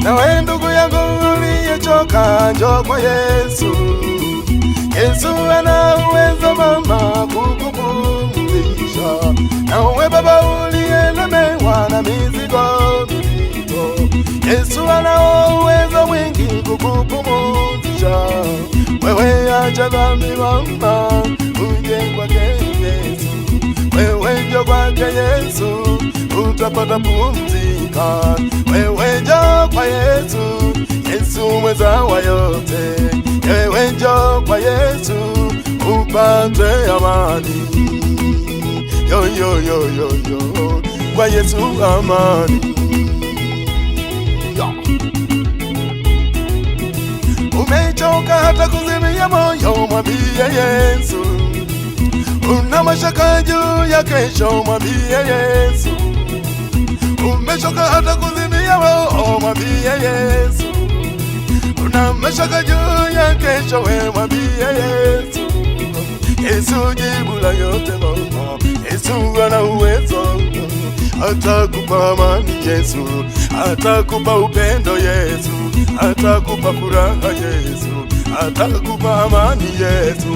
Nawe ndugu yangu uliyechoka, njoo kwa Yesu. Yesu ana uwezo mama kukupumzisha. Nawe baba uliyelemewa na mizigo mizito, Yesu ana uwezo mwingi kukupumzisha. Wewe acha dhambi mama, uje kwake Yesu. Wewe njoo kwake Yesu, utapata pumzika. Wewe njoo kwa Yesu, Yesu mweza wa yote. Wewe njoo kwa Yesu, upate amani. Yo yo yo yo yo, kwa Yesu amani. Yo. Umechoka hata kuzimia moyo, mwambie Yesu. Una mashaka juu ya kesho, mwambie Yesu. Umechoka hata kuzimia moyo, mwambie Yesu. Una mashaka juu ya kesho, we mwambie Yesu. Yesu jibu la yote mama. Yesu ana uwezo, atakupa amani Yesu, atakupa upendo Yesu, atakupa furaha Yesu, atakupa amani Yesu.